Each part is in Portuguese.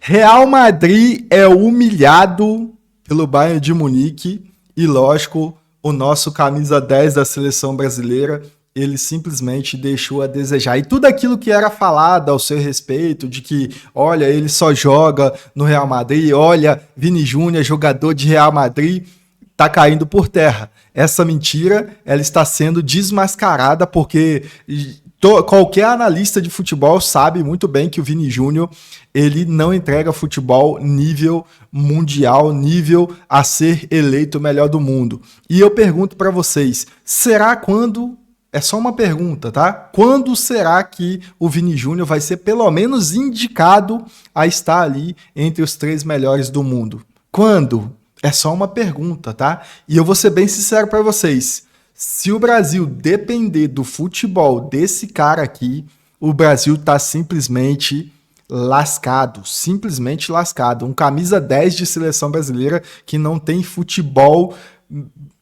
Real Madrid é humilhado pelo Bayern de Munique e, lógico, o nosso camisa 10 da seleção brasileira, ele simplesmente deixou a desejar. E tudo aquilo que era falado ao seu respeito, de que, olha, ele só joga no Real Madrid, olha, Vini Júnior, jogador de Real Madrid, tá caindo por terra. Essa mentira, ela está sendo desmascarada porque qualquer analista de futebol sabe muito bem que o Vini Júnior, ele não entrega futebol nível mundial, nível a ser eleito o melhor do mundo. E eu pergunto para vocês, será quando... É só uma pergunta, tá? Quando será que o Vini Júnior vai ser pelo menos indicado a estar ali entre os 3 melhores do mundo? Quando? É só uma pergunta, tá? E eu vou ser bem sincero para vocês. Se o Brasil depender do futebol desse cara aqui, o Brasil tá simplesmente lascado. Simplesmente lascado. Um camisa 10 de seleção brasileira que não tem futebol,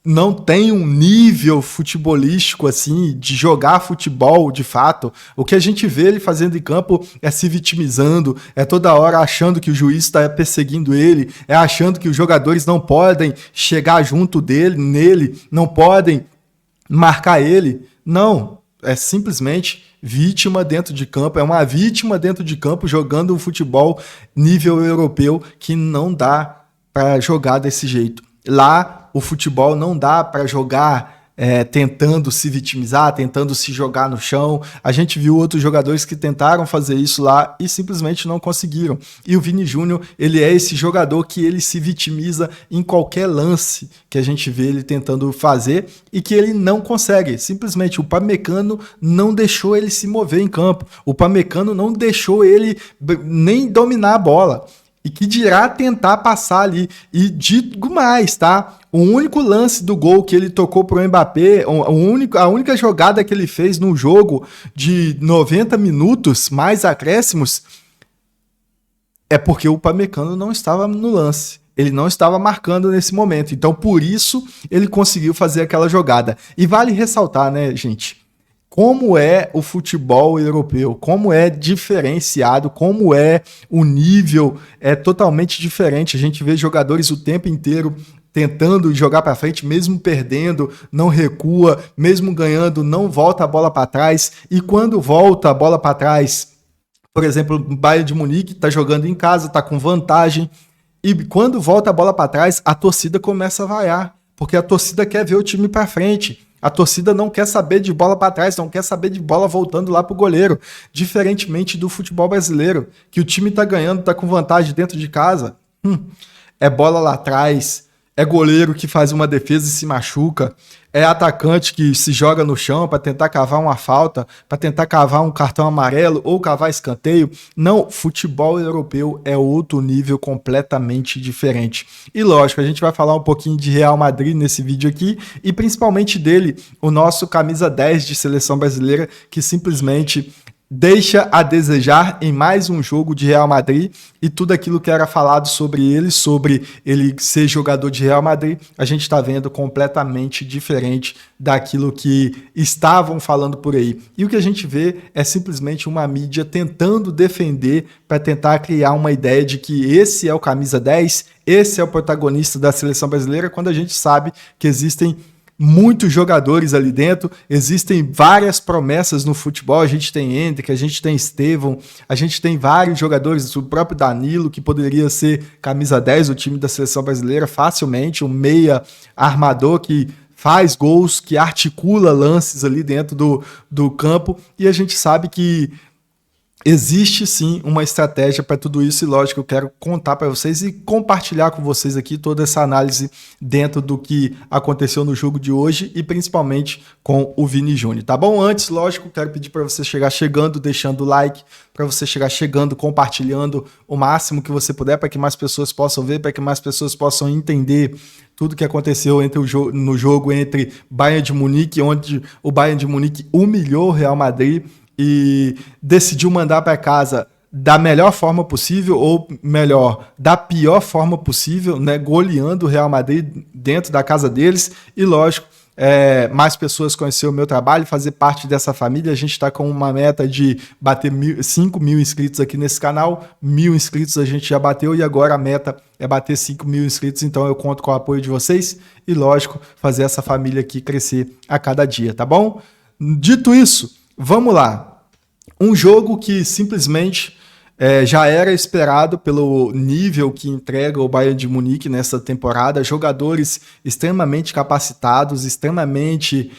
não tem um nível futebolístico assim, de jogar futebol de fato. O que a gente vê ele fazendo em campo é se vitimizando, é toda hora achando que o juiz está perseguindo ele, é achando que os jogadores não podem chegar junto nele, não podem marcar ele. Não, é simplesmente vítima dentro de campo, é uma vítima dentro de campo jogando um futebol nível europeu que não dá para jogar desse jeito. Lá, o futebol não dá para jogar tentando se vitimizar, tentando se jogar no chão. A gente viu outros jogadores que tentaram fazer isso lá e simplesmente não conseguiram. E o Vini Júnior, ele é esse jogador que ele se vitimiza em qualquer lance que a gente vê ele tentando fazer e que ele não consegue. Simplesmente o Upamecano não deixou ele se mover em campo. O Upamecano não deixou ele nem dominar a bola. E que dirá tentar passar ali. E digo mais, tá? O único lance do gol que ele tocou pro Mbappé, a única jogada que ele fez num jogo de 90 minutos, mais acréscimos, é porque o Upamecano não estava no lance. Ele não estava marcando nesse momento. Então, por isso, ele conseguiu fazer aquela jogada. E vale ressaltar, né, gente? Como é o futebol europeu, como é diferenciado, como é o nível, é totalmente diferente. A gente vê jogadores o tempo inteiro tentando jogar para frente, mesmo perdendo, não recua, mesmo ganhando, não volta a bola para trás. E quando volta a bola para trás, por exemplo, o Bayern de Munique está jogando em casa, está com vantagem, e quando volta a bola para trás, a torcida começa a vaiar, porque a torcida quer ver o time para frente. A torcida não quer saber de bola para trás, não quer saber de bola voltando lá pro goleiro. Diferentemente do futebol brasileiro, que o time tá ganhando, tá com vantagem dentro de casa. É bola lá atrás, é goleiro que faz uma defesa e se machuca, é atacante que se joga no chão para tentar cavar uma falta, para tentar cavar um cartão amarelo ou cavar escanteio. Não, futebol europeu é outro nível completamente diferente. E lógico, a gente vai falar um pouquinho de Real Madrid nesse vídeo aqui e principalmente dele, o nosso camisa 10 de seleção brasileira, que simplesmente deixa a desejar em mais um jogo de Real Madrid e tudo aquilo que era falado sobre ele ser jogador de Real Madrid, a gente está vendo completamente diferente daquilo que estavam falando por aí. E o que a gente vê é simplesmente uma mídia tentando defender para tentar criar uma ideia de que esse é o camisa 10, esse é o protagonista da seleção brasileira, quando a gente sabe que existem muitos jogadores ali dentro, existem várias promessas no futebol, a gente tem Endrick, a gente tem Estevão, a gente tem vários jogadores, o próprio Danilo, que poderia ser camisa 10 do time da seleção brasileira facilmente, um meia armador que faz gols, que articula lances ali dentro do campo, e a gente sabe que existe sim uma estratégia para tudo isso e lógico, eu quero contar para vocês e compartilhar com vocês aqui toda essa análise dentro do que aconteceu no jogo de hoje e principalmente com o Vini Júnior, tá bom? Antes, lógico, quero pedir para você chegar chegando, deixando o like, para você chegar chegando, compartilhando o máximo que você puder para que mais pessoas possam ver, para que mais pessoas possam entender tudo que aconteceu no jogo entre Bayern de Munique, onde o Bayern de Munique humilhou o Real Madrid e decidiu mandar para casa da melhor forma possível, ou melhor, da pior forma possível, né, goleando o Real Madrid dentro da casa deles, e lógico, mais pessoas conhecer o meu trabalho, fazer parte dessa família. A gente está com uma meta de bater 5 mil inscritos aqui nesse canal. 1.000 inscritos a gente já bateu e agora a meta é bater 5 mil inscritos. Então eu conto com o apoio de vocês e, lógico, fazer essa família aqui crescer a cada dia, tá bom? Dito isso, vamos lá. Um jogo que simplesmente já era esperado pelo nível que entrega o Bayern de Munique nessa temporada, jogadores extremamente capacitados, extremamente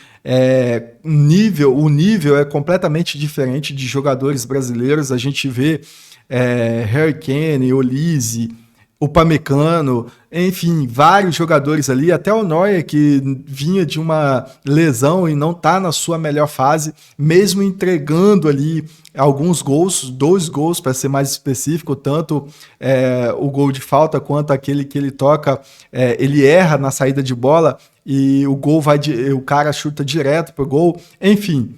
o nível é completamente diferente de jogadores brasileiros. A gente vê Harry Kane, Olise, Upamecano, enfim, vários jogadores ali, até o Neuer, que vinha de uma lesão e não está na sua melhor fase, mesmo entregando ali alguns gols, 2 gols para ser mais específico, tanto o gol de falta quanto aquele que ele toca, ele erra na saída de bola e o cara chuta direto pro gol. Enfim,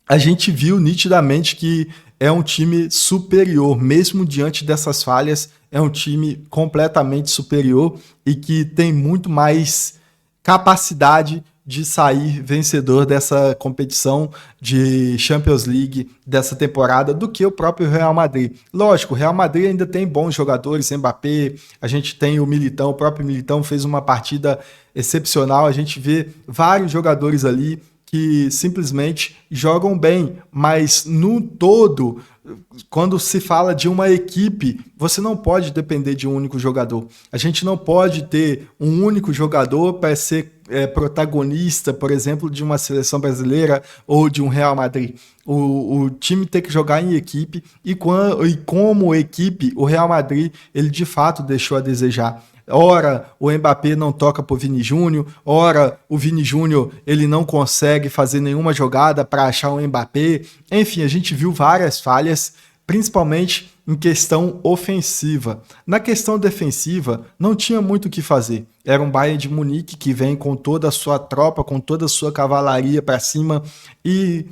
a gente viu nitidamente que é um time superior, mesmo diante dessas falhas, é um time completamente superior e que tem muito mais capacidade de sair vencedor dessa competição de Champions League dessa temporada do que o próprio Real Madrid. Lógico, o Real Madrid ainda tem bons jogadores, Mbappé, a gente tem o Militão, o próprio Militão fez uma partida excepcional, a gente vê vários jogadores ali que simplesmente jogam bem, mas no todo, quando se fala de uma equipe, você não pode depender de um único jogador. A gente não pode ter um único jogador para ser protagonista, por exemplo, de uma seleção brasileira ou de um Real Madrid. O time tem que jogar em equipe e como equipe, o Real Madrid, ele de fato deixou a desejar. Ora, o Mbappé não toca pro Vini Júnior, ora, o Vini Júnior ele não consegue fazer nenhuma jogada para achar o Mbappé. Enfim, a gente viu várias falhas, principalmente em questão ofensiva. Na questão defensiva, não tinha muito o que fazer. Era um Bayern de Munique que vem com toda a sua tropa, com toda a sua cavalaria para cima e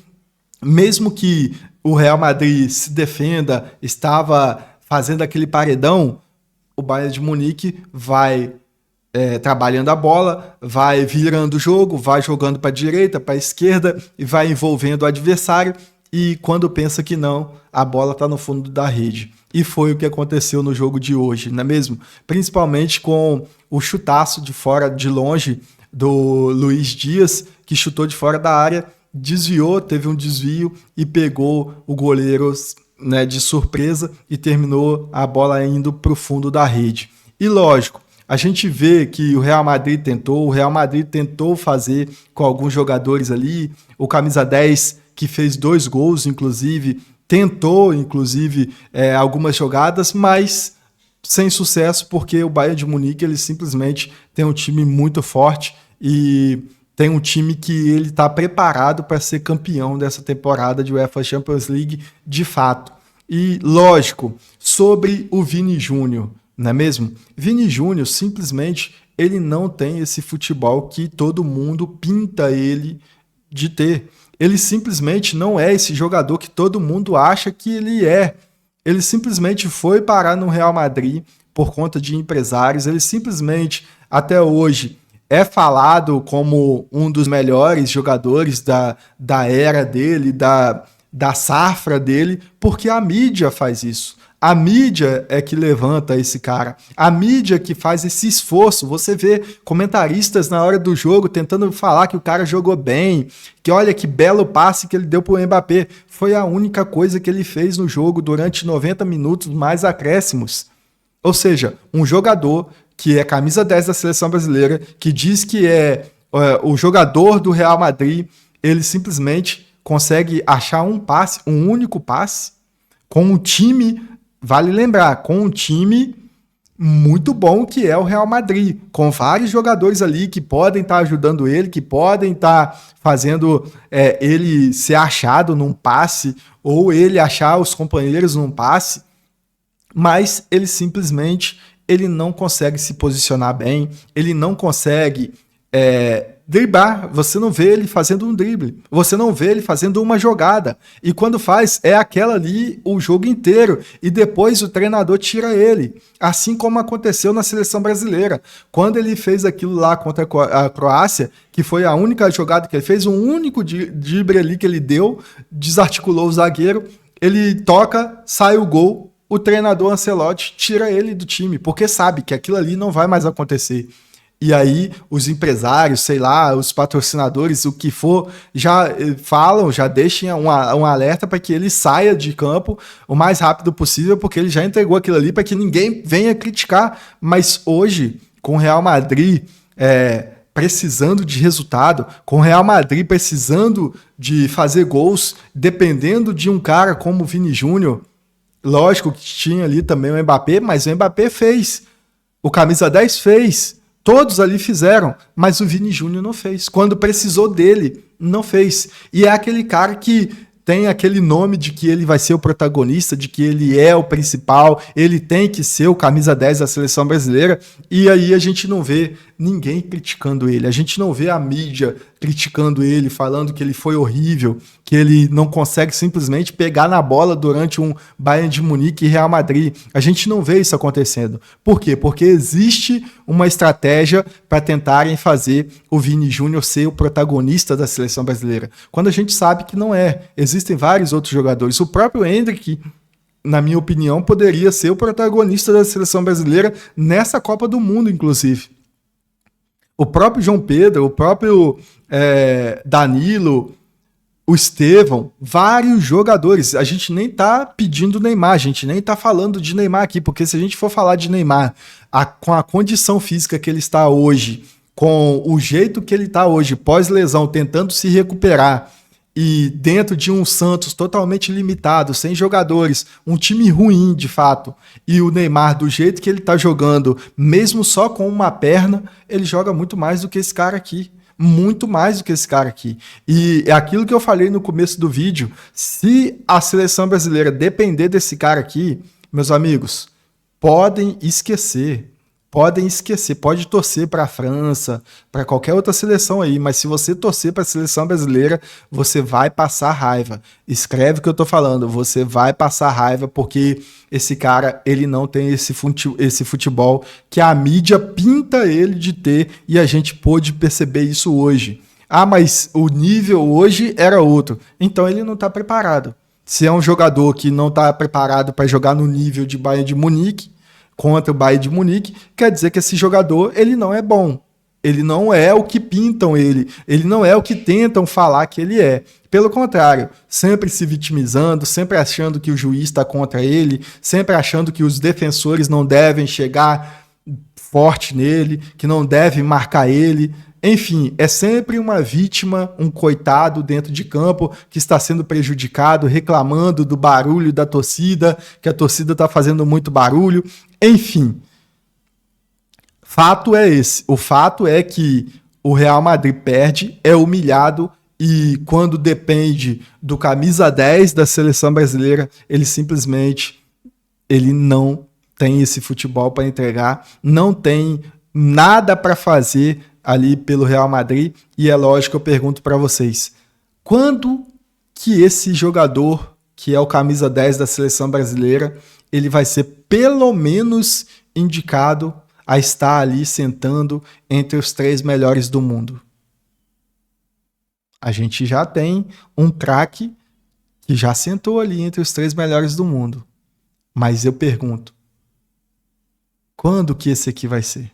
mesmo que o Real Madrid se defenda, estava fazendo aquele paredão, o Bayern de Munique vai trabalhando a bola, vai virando o jogo, vai jogando para a direita, para a esquerda e vai envolvendo o adversário e quando pensa que não, a bola está no fundo da rede. E foi o que aconteceu no jogo de hoje, não é mesmo? Principalmente com o chutaço de fora de longe do Luiz Dias, que chutou de fora da área, desviou, teve um desvio e pegou o goleiro de surpresa e terminou a bola indo para o fundo da rede. E lógico, a gente vê que o Real Madrid tentou fazer com alguns jogadores ali, o camisa 10 que fez 2 gols, inclusive, tentou, algumas jogadas, mas sem sucesso, porque o Bayern de Munique, ele simplesmente tem um time muito forte e tem um time que ele está preparado para ser campeão dessa temporada de UEFA Champions League de fato. E, lógico, sobre o Vini Júnior, não é mesmo? Vini Júnior, simplesmente, ele não tem esse futebol que todo mundo pinta ele de ter. Ele simplesmente não é esse jogador que todo mundo acha que ele é. Ele simplesmente foi parar no Real Madrid por conta de empresários. Ele simplesmente, até hoje, é falado como um dos melhores jogadores da era dele, da safra dele, porque a mídia faz isso. A mídia é que levanta esse cara. A mídia que faz esse esforço. Você vê comentaristas na hora do jogo tentando falar que o cara jogou bem, que olha que belo passe que ele deu pro Mbappé. Foi a única coisa que ele fez no jogo durante 90 minutos mais acréscimos. Ou seja, um jogador que é camisa 10 da seleção brasileira, que diz que é o jogador do Real Madrid, ele simplesmente consegue achar um passe, um único passe, com um time, vale lembrar, com um time muito bom que é o Real Madrid, com vários jogadores ali que podem estar ajudando ele, que podem estar fazendo ele ser achado num passe, ou ele achar os companheiros num passe, mas ele simplesmente ele não consegue se posicionar bem, ele não consegue driblar, você não vê ele fazendo um drible, você não vê ele fazendo uma jogada, e quando faz, é aquela ali o jogo inteiro, e depois o treinador tira ele, assim como aconteceu na seleção brasileira, quando ele fez aquilo lá contra a Croácia, que foi a única jogada que ele fez, um único drible ali que ele deu, desarticulou o zagueiro, ele toca, sai o gol, o treinador Ancelotti tira ele do time, porque sabe que aquilo ali não vai mais acontecer. E aí os empresários, sei lá, os patrocinadores, o que for, já falam, já deixem um alerta para que ele saia de campo o mais rápido possível, porque ele já entregou aquilo ali para que ninguém venha criticar. Mas hoje, com o Real Madrid precisando de resultado, com o Real Madrid precisando de fazer gols, dependendo de um cara como o Vini Júnior, lógico que tinha ali também o Mbappé, mas o Mbappé fez, o camisa 10 fez, todos ali fizeram, mas o Vini Júnior não fez. Quando precisou dele, não fez. E é aquele cara que tem aquele nome de que ele vai ser o protagonista, de que ele é o principal, ele tem que ser o camisa 10 da seleção brasileira, e aí a gente não vê ninguém criticando ele, a gente não vê a mídia criticando ele, falando que ele foi horrível, que ele não consegue simplesmente pegar na bola durante um Bayern de Munique e Real Madrid. A gente não vê isso acontecendo. Por quê? Porque existe uma estratégia para tentarem fazer o Vini Júnior ser o protagonista da seleção brasileira, quando a gente sabe que não é. Existem vários outros jogadores. O próprio Endrick, na minha opinião, poderia ser o protagonista da seleção brasileira nessa Copa do Mundo, inclusive. O próprio João Pedro, o próprio Danilo, o Estevão, vários jogadores. A gente nem tá pedindo Neymar, a gente nem tá falando de Neymar aqui, porque se a gente for falar de Neymar com a condição física que ele está hoje, com o jeito que ele está hoje, pós-lesão, tentando se recuperar, e dentro de um Santos totalmente limitado, sem jogadores, um time ruim de fato, e o Neymar do jeito que ele tá jogando, mesmo só com uma perna, ele joga muito mais do que esse cara aqui. Muito mais do que esse cara aqui. E é aquilo que eu falei no começo do vídeo, se a seleção brasileira depender desse cara aqui, meus amigos, podem esquecer, pode torcer para a França, para qualquer outra seleção aí, mas se você torcer para a seleção brasileira, você vai passar raiva. Escreve o que eu tô falando, você vai passar raiva porque esse cara, ele não tem esse futebol que a mídia pinta ele de ter, e a gente pôde perceber isso hoje. Ah, mas o nível hoje era outro. Então ele não está preparado. Se é um jogador que não está preparado para jogar no nível de Bayern de Munique, contra o Bayern de Munique, quer dizer que esse jogador, ele não é bom. Ele não é o que pintam ele não é o que tentam falar que ele é. Pelo contrário, sempre se vitimizando, sempre achando que o juiz está contra ele, sempre achando que os defensores não devem chegar forte nele, que não devem marcar ele. Enfim, é sempre uma vítima, um coitado dentro de campo que está sendo prejudicado, reclamando do barulho da torcida, que a torcida está fazendo muito barulho. Enfim, fato é esse. O fato é que o Real Madrid perde, é humilhado, e quando depende do camisa 10 da seleção brasileira, ele simplesmente não tem esse futebol para entregar, não tem nada para fazer ali pelo Real Madrid. E é lógico, eu pergunto para vocês, quando que esse jogador, que é o camisa 10 da seleção brasileira, ele vai ser pelo menos indicado a estar ali sentando entre os 3 melhores do mundo? A gente já tem um craque que já sentou ali entre os 3 melhores do mundo. Mas eu pergunto, quando que esse aqui vai ser?